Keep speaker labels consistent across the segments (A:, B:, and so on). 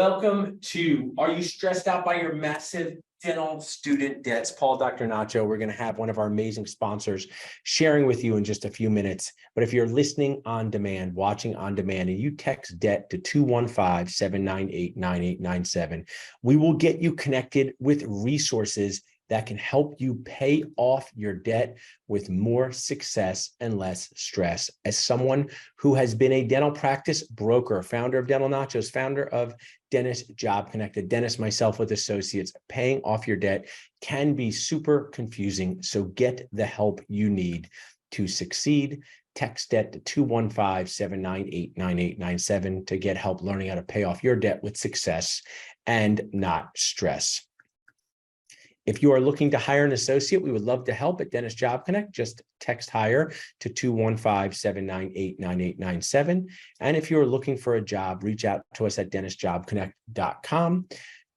A: Welcome to Are You Stressed Out by Your Massive Dental Student Debts? Paul, Dr. Nacho, we're going to have one of our amazing sponsors sharing with you in just a few minutes. But if you're listening on demand, watching on demand, and you text debt to 215-798-9897, we will get you connected with resources that can help you pay off your debt with more success and less stress. As someone who has been a dental practice broker, founder of Dental Nachos, founder of Dentist Job Connect, dentist myself with associates, paying off your debt can be super confusing. So get the help you need to succeed. Text debt to 215-798-9897 to get help learning how to pay off your debt with success and not stress. If you are looking to hire an associate, we would love to help at Dentist Job Connect. Just text hire to 215-798-9897. And if you're looking for a job, reach out to us at dentistjobconnect.com.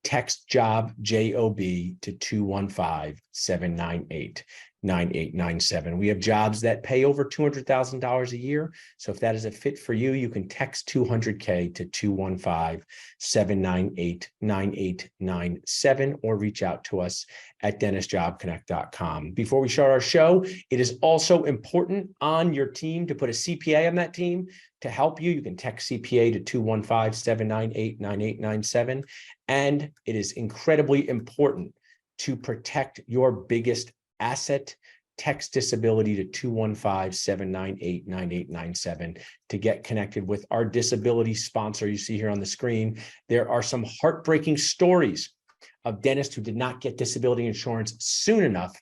A: Text job, J-O-B, to 215-798-9897. We have jobs that pay over $200,000 a year. So if that is a fit for you, you can text 200K to 215-798-9897 or reach out to us at dentistjobconnect.com. Before we start our show, it is also important on your team to put a CPA on that team to help you. You can text CPA to 215-798-9897. And it is incredibly important to protect your biggest asset. Text disability to 215-798-9897 to get connected with our disability sponsor you see here on the screen. There are some heartbreaking stories of dentists who did not get disability insurance soon enough,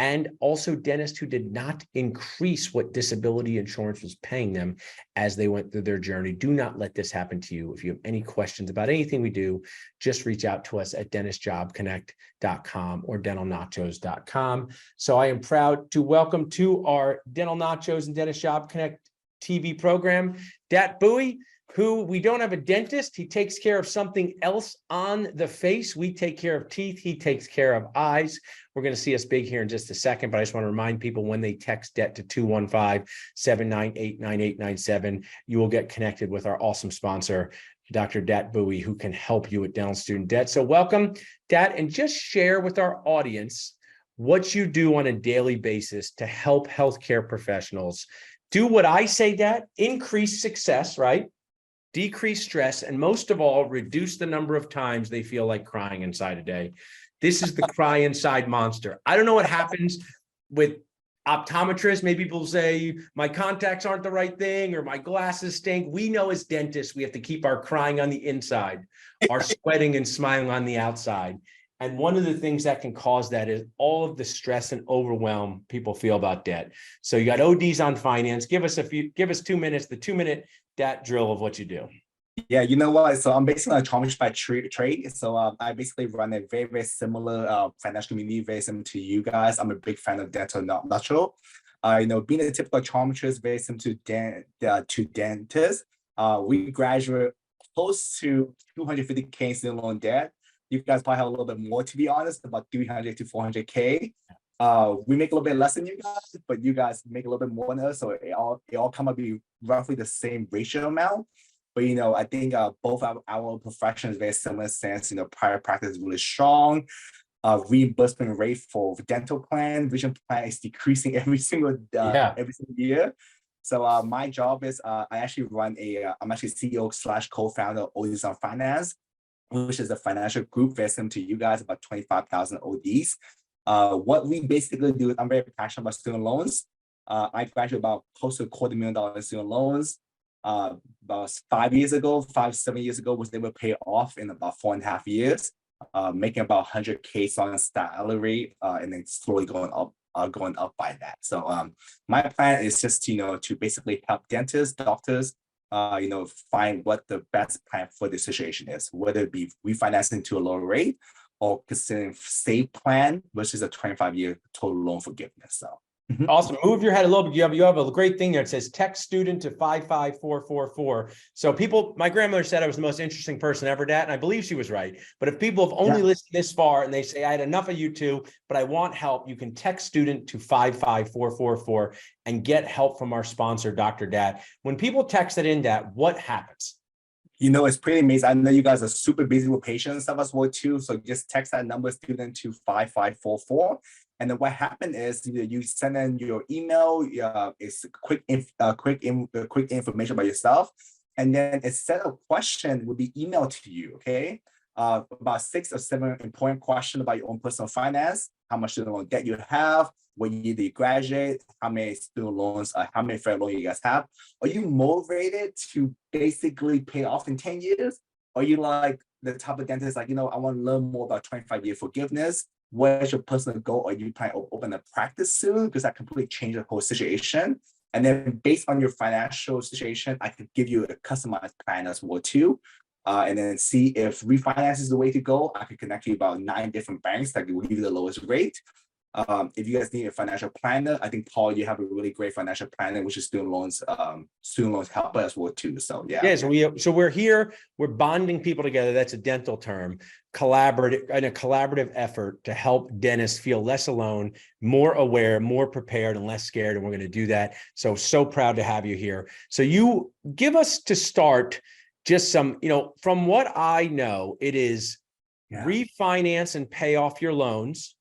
A: and also dentists who did not increase what disability insurance was paying them as they went through their journey. Do not let this happen to you. If you have any questions about anything we do, just reach out to us at dentistjobconnect.com or dentalnachos.com. So I am proud to welcome to our Dental Nachos and Dentist Job Connect TV program, Dat Bowie, who we don't have a dentist. He takes care of something else on the face. We take care of teeth. He takes care of eyes. We're going to see us big here in just a second, but I just want to remind people when they text debt to 215-798-9897, you will get connected with our awesome sponsor, Dr. Dat Bowie, who can help you with dental student debt. So welcome, Dat, and just share with our audience what you do on a daily basis to help healthcare professionals do what I say, Dat, increase success, right? Decrease stress, and most of all, reduce the number of times they feel like crying inside a day. This is the cry inside monster. I don't know what happens with optometrists. Maybe people say my contacts aren't the right thing or my glasses stink. We know as dentists, we have to keep our crying on the inside, our sweating and smiling on the outside. And one of the things that can cause that is all of the stress and overwhelm people feel about debt. So you got ODs on finance. Give us 2 minutes, the 2-minute Dat drill of what you do.
B: Yeah, you know what? So I'm basically a optometrist by trade. So I basically run a very, very similar financial community, very similar to you guys. I'm a big fan of Dental Natural. Being a typical optometrist, very similar to dentists. We graduate close to 250K in student loan debt. You guys probably have a little bit more, to be honest, about 300 to 400K. We make a little bit less than you guys, but you guys make a little bit more than us. So it all come up to be roughly the same ratio amount. But, I think both our professions very similar sense. Private practice is really strong. Reimbursement rate for dental plan, vision plan is decreasing every single year. So my job is I'm actually CEO / co-founder of ODs on Finance, which is a financial group very similar to you guys, about 25,000 ODs. What we basically do is I'm very passionate about student loans. I graduated about close to $250,000 in student loans. About 7 years ago, was able to pay off in about 4.5 years, making about 100K on salary, and then slowly going up by that. So my plan is just to basically help dentists, doctors, find what the best plan for the situation is, whether it be refinancing to a lower rate or considering safe plan, which is a 25-year total loan forgiveness. So.
A: Awesome. Move your head a little bit. You have a great thing there. It says text student to 55444. So my grandmother said I was the most interesting person ever, Dat, and I believe she was right. But if people have only listened this far and they say, I had enough of you two, but I want help, you can text student to 55444 and get help from our sponsor, Dr. Dat. When people text it in, Dat, what happens?
B: It's pretty amazing. I know you guys are super busy with patients and stuff as well too. So just text that number student to 5544. And then what happened is you send in your email. It's quick information about yourself, and then a set of questions will be emailed to you. Okay, about 6 or 7 important questions about your own personal finance, how much student loan debt you have, what year do you graduate, how many student loans, how many federal loans you guys have. Are you motivated to basically pay off in 10 years? Are you like the type of dentist, like, I want to learn more about 25-year forgiveness? Where's your personal goal? Are you planning to open a practice soon? Because that completely changed the whole situation. And then based on your financial situation, I could give you a customized plan as well too. And then see if refinance is the way to go. I could connect you about 9 different banks that will give you the lowest rate. If you guys need a financial planner, I think Paul, you have a really great financial planner, which is student loans helper as well too. So yeah.
A: Yeah, so we're here, we're bonding people together. That's a dental term, collaborative effort to help dentists feel less alone, more aware, more prepared, and less scared. And we're going to do that. So proud to have you here. So you give us to start just some, from what I know, it is refinance and pay off your loans,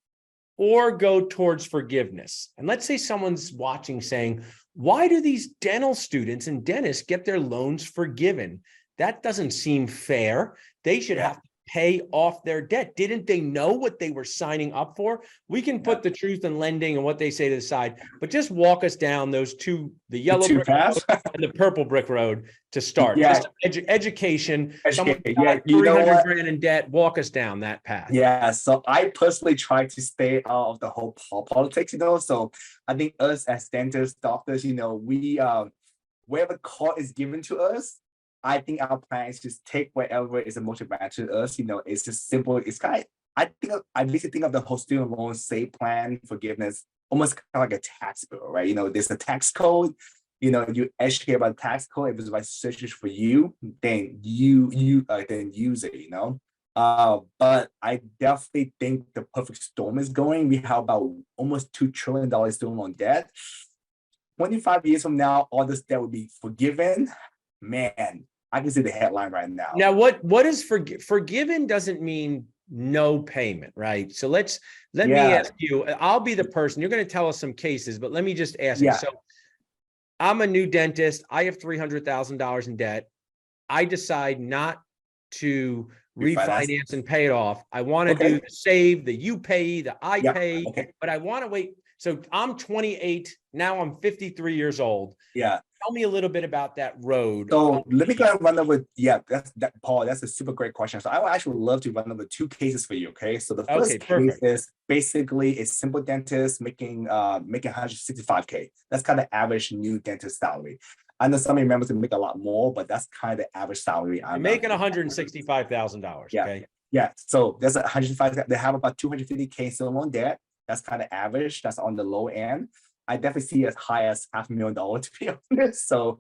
A: or go towards forgiveness. And let's say someone's watching saying, why do these dental students and dentists get their loans forgiven? That doesn't seem fair. They should have to pay off their debt. Didn't they know what they were signing up for? We can put the truth in lending and what they say to the side, but just walk us down those two, the yellow brick road and the purple brick road to start. Just education. Someone got 300 grand in debt, walk us down that path.
B: Yeah, so I personally try to stay out of the whole politics, so I think us as dentists, doctors, we wherever call is given to us, I think our plan is just take whatever is the most advantage to us. It's just simple. It's I basically think of the whole student loan save plan forgiveness almost kind of like a tax bill, right? There's a tax code. You educate about the tax code. If it's right searches for you, then you then use it. But I definitely think the perfect storm is going. We have about almost $2 trillion student loan debt. 25 years from now, all this debt will be forgiven. Man, I can see the headline right now.
A: Now, what is forgiven doesn't mean no payment, right? So let me ask you, I'll be the person, you're going to tell us some cases, but let me just ask you. So I'm a new dentist. I have $300,000 in debt. I decide not to refinance and pay it off. I want to do the save, the you pay, the I pay, but I want to wait. So I'm 28. Now I'm 53 years old.
B: Yeah.
A: Tell me a little bit about that road.
B: So let me go and run over. Paul, that's a super great question. So I would actually love to run over 2 cases for you. Okay. So the first case is basically a simple dentist making 165K. That's kind of average new dentist salary. I know some members make a lot more, but that's kind of the average salary.
A: I'm making $165,000. Okay.
B: Yeah. So there's 105. They have about 250K student loan debt. That's kind of average. That's on the low end. I definitely see as high as $500,000 to be honest. So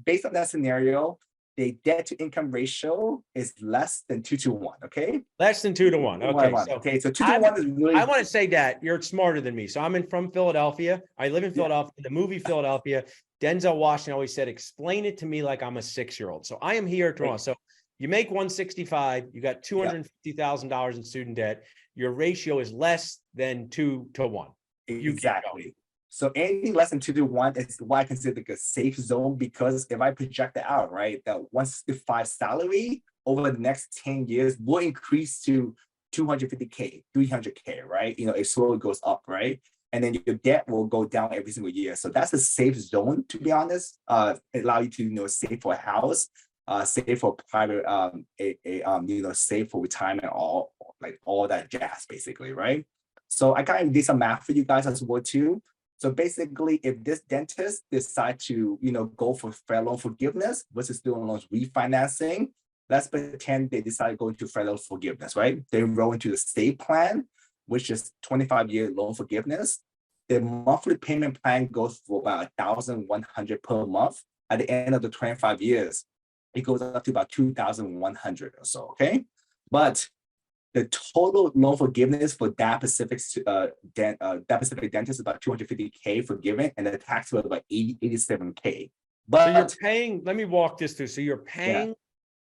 B: based on that scenario, the debt to income ratio is less than 2-to-1. Okay.
A: Less than 2-to-1. Okay.
B: So 2-to-1 is really.
A: I want to say that you're smarter than me. So I'm from Philadelphia. I live in Philadelphia. The movie Philadelphia. Denzel Washington always said, "Explain it to me like I'm a 6-year-old." So I am here to. So you make 165. You got $250,000 in student debt. Your ratio is less than 2-to-1.
B: Exactly. So anything less than 2-to-1 is why I consider like a safe zone, because if I project it out, right, that 165 salary over the next 10 years will increase to 250K, 300K, right? It slowly goes up, right? And then your debt will go down every single year. So that's a safe zone, to be honest. It allows you to save for a house, save for private, save for retirement, all that jazz, basically, right? So I kind of did some math for you guys as well too. So basically, if this dentist decide to, go for federal loan forgiveness versus student loans refinancing, let's pretend they decide to go into federal forgiveness, right? They enroll into the state plan, which is 25-year loan forgiveness. The monthly payment plan goes for about $1,100 per month. At the end of the 25 years, it goes up to about $2,100 or so, okay? But the total loan forgiveness for that Pacific dentist is about 250K forgiven, and the tax bill is about 87K. But
A: so you're paying. Let me walk this through. So you're paying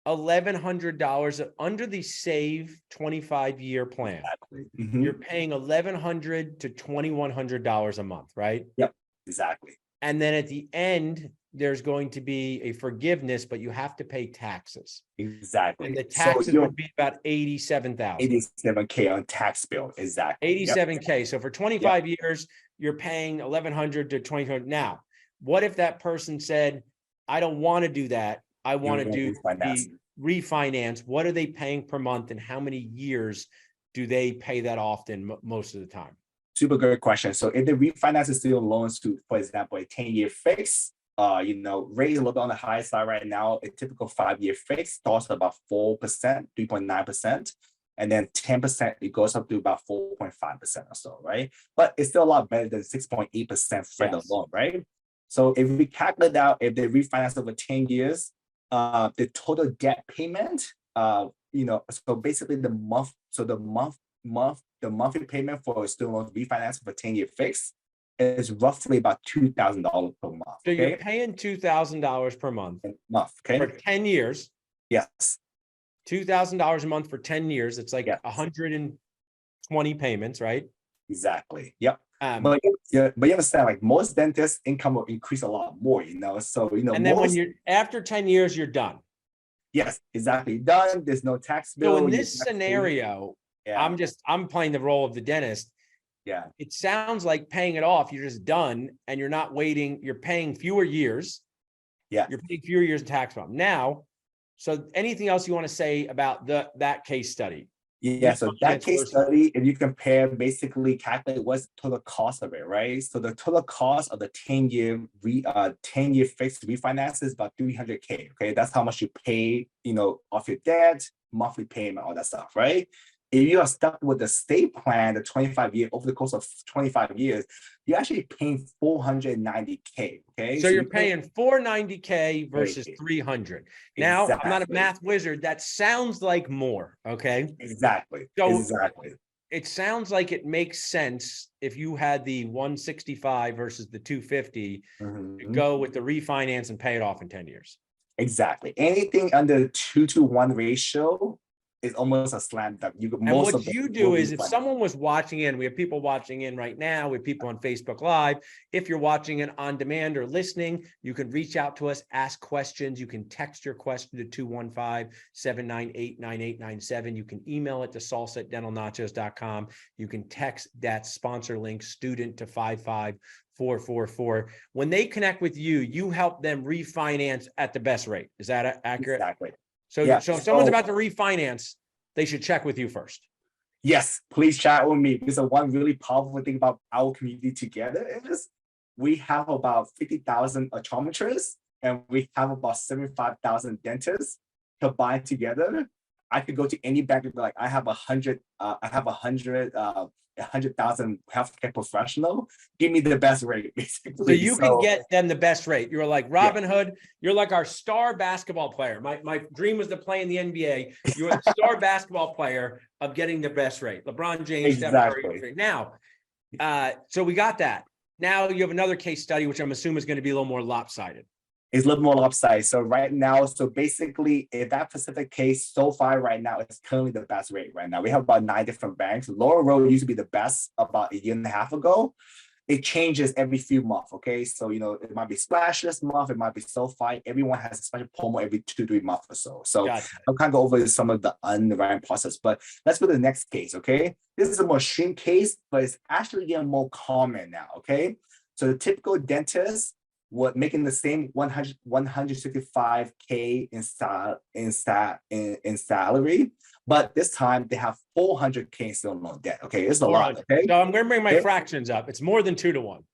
A: $1,100 under the Save 25-year plan.
B: Exactly. Mhm.
A: You're paying $1,100 to $2,100 a month, right?
B: Yep, exactly.
A: And then at the end, there's going to be a forgiveness, but you have to pay taxes.
B: Exactly.
A: And the
B: So
A: taxes
B: you're
A: would be about 87,000.
B: 87K on tax bill. Exactly. Yep.
A: 87K. So for 25 years, you're paying 1,100 to 2,200. Now, what if that person said, I don't want to do that. I want to do the refinance. What are they paying per month and how many years do they pay that off in most of the time?
B: Super good question. So if the refinance is still loans to, for example, a 10-year fix, rate is a little bit on the high side right now. A typical 5-year fix starts at about 4%, 3.9%. And then 10%, it goes up to about 4.5% or so, right? But it's still a lot better than 6.8% for the loan, right? So if we calculate out, if they refinance over 10 years, the total debt payment, so basically the monthly payment for a student loan refinance for 10-year fix is roughly about $2,000 per month.
A: So you're paying $2,000 per month
B: okay,
A: for 10 years.
B: Yes.
A: $2,000 a month for 10 years. It's like 120 payments, right?
B: Exactly. Yep. But you understand, like most dentists' income will increase a lot more, So
A: and then when you're after 10 years, you're done.
B: Yes, exactly. Done. There's no tax bill.
A: So in this scenario, I'm playing the role of the dentist.
B: Yeah.
A: It sounds like paying it off, you're just done and you're not waiting, you're paying fewer years.
B: Yeah.
A: You're paying fewer years of tax bill. Now, so anything else you want to say about that case study?
B: Yeah, so that case study, if you compare, basically calculate what's the total cost of it, right? So the total cost of the 10-year 10-year fixed refinance is about $300K. Okay, that's how much you pay, off your debt, monthly payment, all that stuff, right? If you are stuck with the state plan, the 25-year, over the course of 25 years, you're actually paying $490K. Okay,
A: so you're paying $490K versus $300. Now, I'm not a math wizard. That sounds like more. Okay,
B: exactly.
A: So
B: exactly.
A: It sounds like it makes sense if you had the 165 versus the 250 to go with the refinance and pay it off in 10 years.
B: Exactly. Anything under 2-to-1 ratio is almost a slam dunk.
A: And what you do is if someone was watching in, we have people watching in right now, we have people on Facebook Live. If you're watching it on demand or listening, you can reach out to us, ask questions. You can text your question to 215-798-9897. You can email it to salsa@dentalnachos.com. You can text that sponsor link student to 55444. When they connect with you, you help them refinance at the best rate. Is that accurate?
B: Exactly.
A: So if someone's about to refinance, they should check with you first.
B: Yes, please chat with me. Because one really powerful thing about our community together is we have about 50,000 optometrists and we have about 75,000 dentists combined together. I could go to any bank and be like, I have 100,000 healthcare professional. Give me the best rate, basically.
A: So you can get them the best rate. You're like Robin Hood. You're like our star basketball player. My dream was to play in the NBA. You're the star basketball player of getting the best rate. LeBron James, Steph Curry. Now, so we got that. Now you have another case study, which I'm assuming is going to be a little more lopsided.
B: It's a little more lopsided. So right now, basically, in that specific case, SoFi right now is currently the best rate right now. We have about 9 different banks. Laurel Road used to be the best about a year and a half ago. It changes every few months, okay? So, it might be Splash this month, it might be SoFi. Everyone has a special promo every 2-3 months or so. So I'll kind of go over some of the underwriting process, but let's go to the next case, okay? This is a more extreme case, but it's actually getting more common now, okay? So the typical dentist making the same 165K in salary, but this time they have 400K in student loan debt. Okay, it's a lot. Okay,
A: so I'm going to bring my fractions up. It's more than 2-to-1.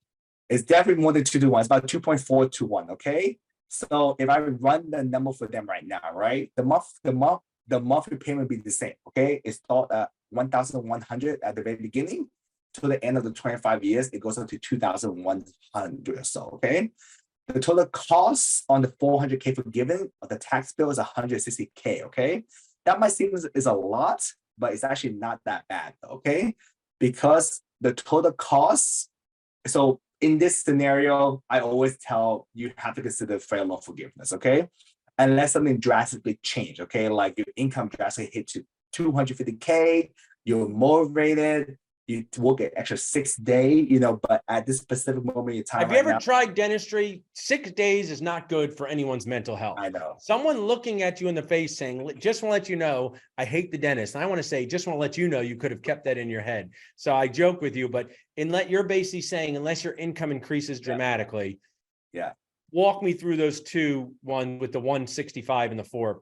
B: It's definitely more than 2-to-1. It's about 2.4-to-1. Okay, so if I run the number for them right now, right, the monthly payment will be the same. Okay, it starts at 1,100 at the very beginning. To the end of the 25 years, it goes up to 2,100 or so, okay? The total cost on the 400K forgiven of the tax bill is 160K, okay? That might seem is a lot, but it's actually not that bad, okay? Because the total cost, so in this scenario, I always tell you have to consider fair loan forgiveness, okay? unless something drastically changed. Okay, like your income drastically hit to 250K, you're motivated, you work an extra 6 days, but at this specific moment in time
A: Have you
B: right
A: ever
B: now,
A: tried dentistry? 6 days is not good for anyone's mental health.
B: I know.
A: Someone looking at you in the face saying, just want to let you know, I hate the dentist. And I want to say, just want to let you know, you could have kept that in your head. So I joke with you, but you're basically saying, unless your income increases dramatically,
B: Yeah.
A: walk me through those one with the 165 and the 400.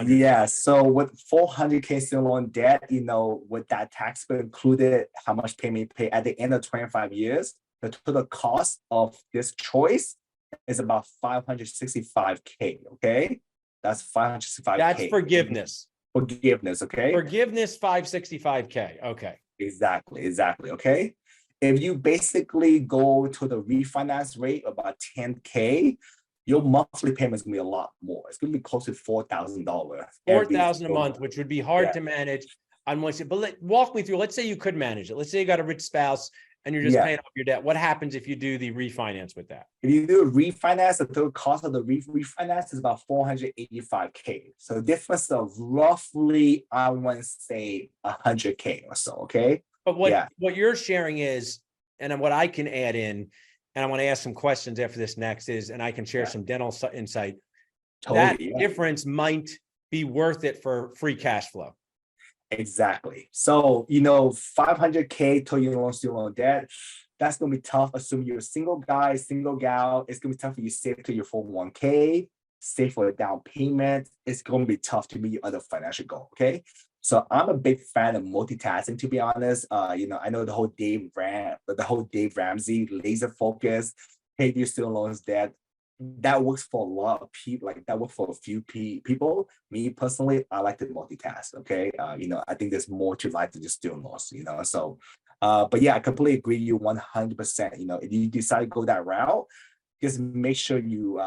B: Yeah, so with 400K student loan debt, with that tax bill included, how much payment you pay at the end of 25 years, the total cost of this choice is about 565K. Okay, that's 565K.
A: That's forgiveness.
B: Forgiveness. Okay.
A: Forgiveness 565K. Okay.
B: Exactly. Okay. If you basically go to the refinance rate about 10K, your monthly payment is gonna be a lot more. It's gonna be close to $4,000.
A: $4,000 a month, which would be hard
B: Yeah.
A: to manage on one side. But walk me through. Let's say you could manage it. Let's say you got a rich spouse and you're just
B: Yeah.
A: paying off your debt. What happens if you do the refinance with that?
B: If you do a refinance, the total cost of the refinance is about 485K. So the difference of roughly, I want to say 100K or so. Okay.
A: But what
B: Yeah.
A: you're sharing is, and what I can add in, and I want to ask some questions after this next is, and I can share
B: Yeah.
A: some dental insight.
B: Totally.
A: That difference might be worth it for free cash flow.
B: Exactly. So, 500K total student loan debt, that's going to be tough. Assuming you're a single guy, single gal, it's going to be tough for you to save to your 401K, save for a down payment. It's going to be tough to meet your other financial goal. Okay. So I'm a big fan of multitasking, to be honest. I know the whole Dave Ramsey laser focus, pay your student loans debt. That works for a lot of people, like that works for a few people. Me personally, I like to multitask. Okay. I think there's more to life than just student loans, so but yeah, I completely agree with you 100%. If you decide to go that route, just make sure you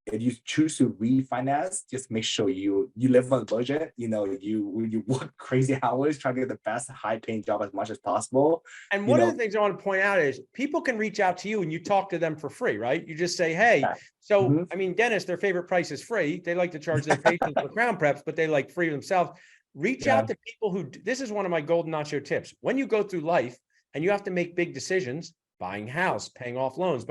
B: if you choose to refinance, just make sure you live on a budget. You work crazy hours trying to get the best high paying job as much as possible.
A: And one of the things I want to point out is people can reach out to you and you talk to them for free, right? You just say, hey, so
B: Mhm.
A: I mean, dentists, their favorite price is free. They like to charge their patients for crown preps, but they like free themselves. Reach out to people who, this is one of my golden nacho tips. When you go through life and you have to make big decisions, buying house, paying off loans,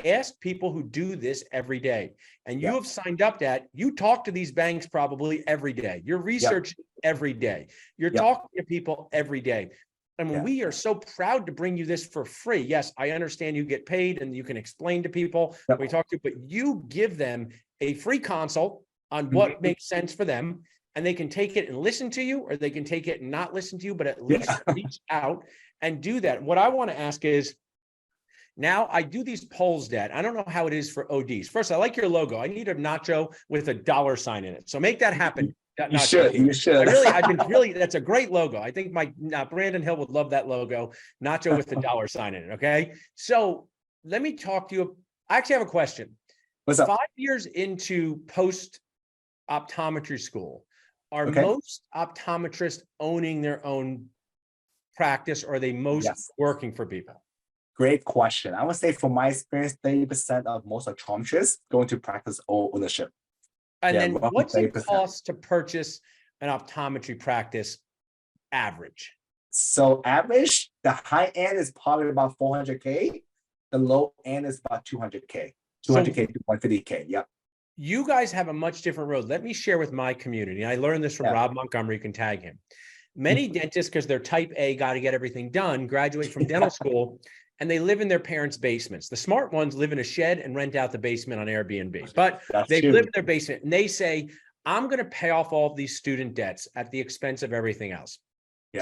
A: ask people who do this every day. And you have signed up that you talk to these banks probably every day. You're researching every day. You're talking to people every day. And when we are so proud to bring you this for free, yes, I understand you get paid and you can explain to people we talk to, but you give them a free consult on what makes sense for them. And they can take it and listen to you, or they can take it and not listen to you, but at least reach out and do that. What I want to ask is, now I do these polls, Dad. I don't know how it is for ODs. First, I like your logo. I need a nacho with a $sign in it. So make that happen.
B: You should.
A: I've been really, that's a great logo. I think my Brandon Hill would love that logo, nacho with the $sign in it. Okay. So let me talk to you. I actually have a question.
B: What's up?
A: 5 years into post optometry school, are most optometrists owning their own practice, or are they most working for people?
B: Great question. I would say from my experience, 30% of most optometrists go into practice ownership.
A: And then what's it cost to purchase an optometry practice average?
B: So average, the high end is probably about 400K. The low end is about 200K, 200K to 150K. Yep.
A: You guys have a much different road. Let me share with my community. I learned this from Rob Montgomery. You can tag him. Many dentists, because they're type A, got to get everything done, graduate from dental school, and they live in their parents' basements. The smart ones live in a shed and rent out the basement on Airbnb. But they live in their basement and they say, I'm going to pay off all of these student debts at the expense of everything else.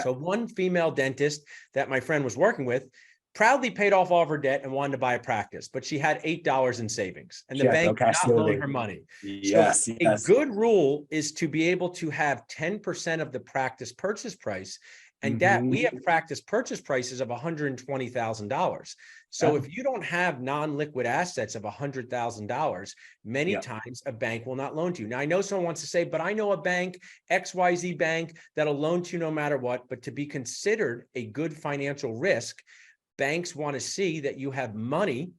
A: So one female dentist that my friend was working with proudly paid off all of her debt and wanted to buy a practice, but she had $8 in savings and the bank did not loan her money. A good rule is to be able to have 10% of the practice purchase price. And that we have practice purchase prices of $120,000. So if you don't have non-liquid assets of $100,000, many times a bank will not loan to you. Now, I know someone wants to say, but I know a bank, XYZ bank, that'll loan to you no matter what. But to be considered a good financial risk, banks want to see that you have money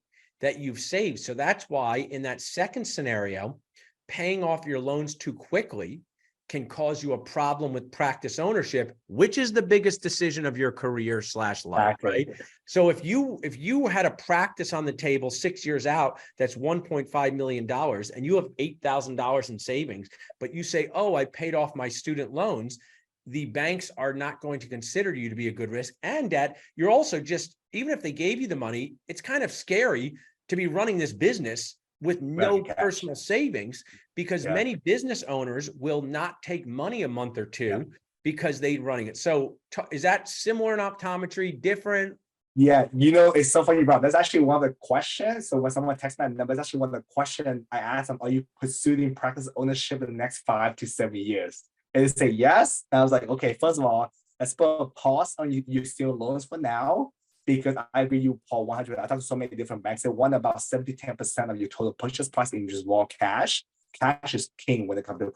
A: that you've saved. So that's why in that second scenario, paying off your loans too quickly can cause you a problem with practice ownership, which is the biggest decision of your career / life, right? So if you had a practice on the table 6 years out, that's $1.5 million, and you have $8,000 in savings, but you say, oh, I paid off my student loans, the banks are not going to consider you to be a good risk. And that you're also just, even if they gave you the money, it's kind of scary to be running this business with no personal savings, because many business owners will not take money a month or two because they're running it. So is that similar in optometry, different?
B: Yeah, you know, it's so funny, bro. That's actually one of the questions. So when someone texts my number, that's actually one of the questions I ask them, are you pursuing practice ownership in the next 5 to 7 years? And they say yes. And I was like, okay, first of all, let's put a pause on your student loans for now, because I agree you Paul 100. I talked to so many different banks. They want about 7 to 10% of your total purchase price in just raw cash. Cash is king when it comes to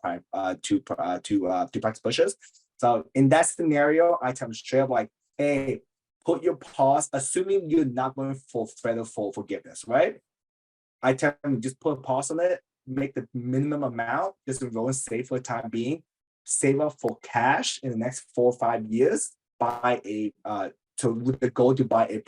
B: practice purchase. So in that scenario, I tell them straight up like, hey, put your pause, assuming you're not going for federal forgiveness, right? I tell them just put a pause on it, make the minimum amount, just enroll and save for the time being, save up for cash in the next 4 or 5 years, buy a with the goal to buy into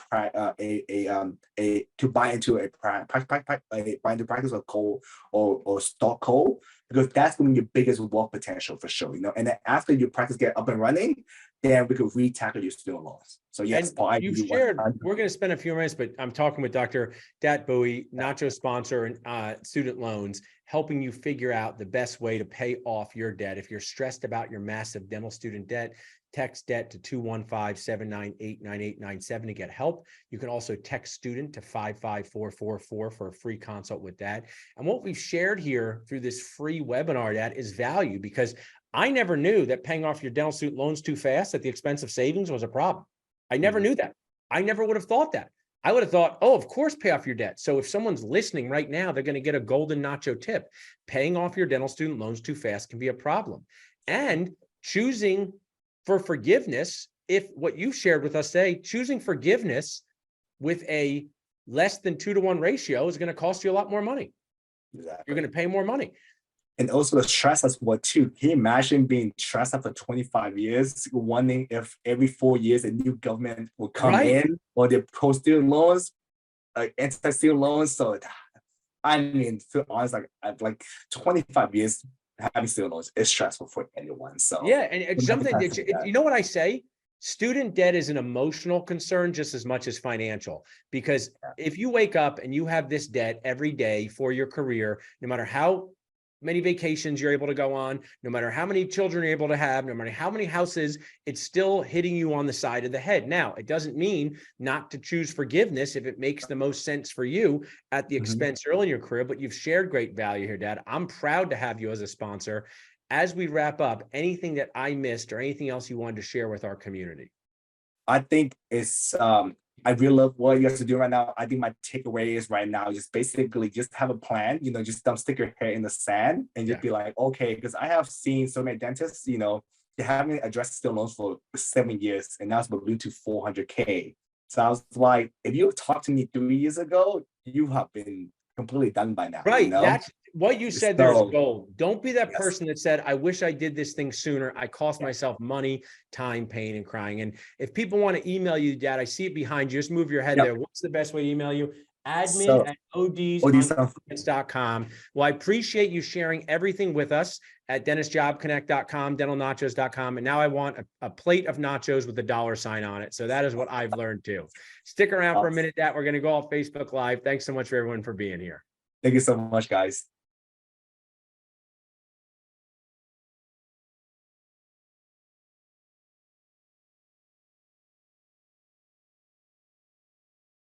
B: practice or coal or stock coal, because that's going to be your biggest wealth potential for sure, you know. And then after your practice get up and running, then we could re-tackle your student loans. So yes, Paul,
A: you've shared, we're going to spend a few minutes, but I'm talking with Dr. Dat Bowie, Nacho sponsor and student loans, helping you figure out the best way to pay off your debt. If you're stressed about your massive dental student debt, text debt to 215-798-9897 to get help. You can also text student to 55444 for a free consult with that. And what we've shared here through this free webinar, that is value, because I never knew that paying off your dental student loans too fast at the expense of savings was a problem. I never knew that. I never would have thought that. I would have thought, oh, of course, pay off your debt. So if someone's listening right now, they're going to get a golden Nacho tip. Paying off your dental student loans too fast can be a problem. And choosing for forgiveness, if what you shared with us today, choosing forgiveness with a less than 2-to-1 ratio is going to cost you a lot more money. Exactly. You're going to pay more money.
B: And also the stress as well too. Can you imagine being stressed out for 25 years, wondering if every 4 years a new government will come in, or they pro-student loans, anti-student loans? So I mean, to be honest, like 25 years having student loans is stressful for anyone. So
A: yeah, and it's something that you know what I say? Student debt is an emotional concern just as much as financial, because if you wake up and you have this debt every day for your career, no matter how many vacations you're able to go on, no matter how many children you're able to have, no matter how many houses, it's still hitting you on the side of the head. Now, it doesn't mean not to choose forgiveness if it makes the most sense for you at the expense early in your career, but you've shared great value here, Dad. I'm proud to have you as a sponsor. As we wrap up, anything that I missed or anything else you wanted to share with our community?
B: I think it's I really love what you guys are doing right now. I think my takeaway is right now, just basically just have a plan, you know, just don't stick your head in the sand and just be like, okay, because I have seen so many dentists, you know, they haven't addressed student loans for 7 years and now it's ballooned to 400K. So I was like, if you talked to me 3 years ago, you have been completely done by now.
A: Right.
B: You know?
A: That's what you said. There's gold. Don't be that person that said, I wish I did this thing sooner. I cost myself money, time, pain, and crying. And if people want to email you, Dad, I see it behind you. Just move your head there. What's the best way to email you? admin@odscom. Well, I appreciate you sharing everything with us at dentistjobconnect.com, dentalnachos.com. And now I want a plate of nachos with a $sign on it. So that is what I've learned too. Stick around for a minute, Dad. We're going to go off Facebook Live. Thanks so much for everyone for being here.
B: Thank you so much, guys.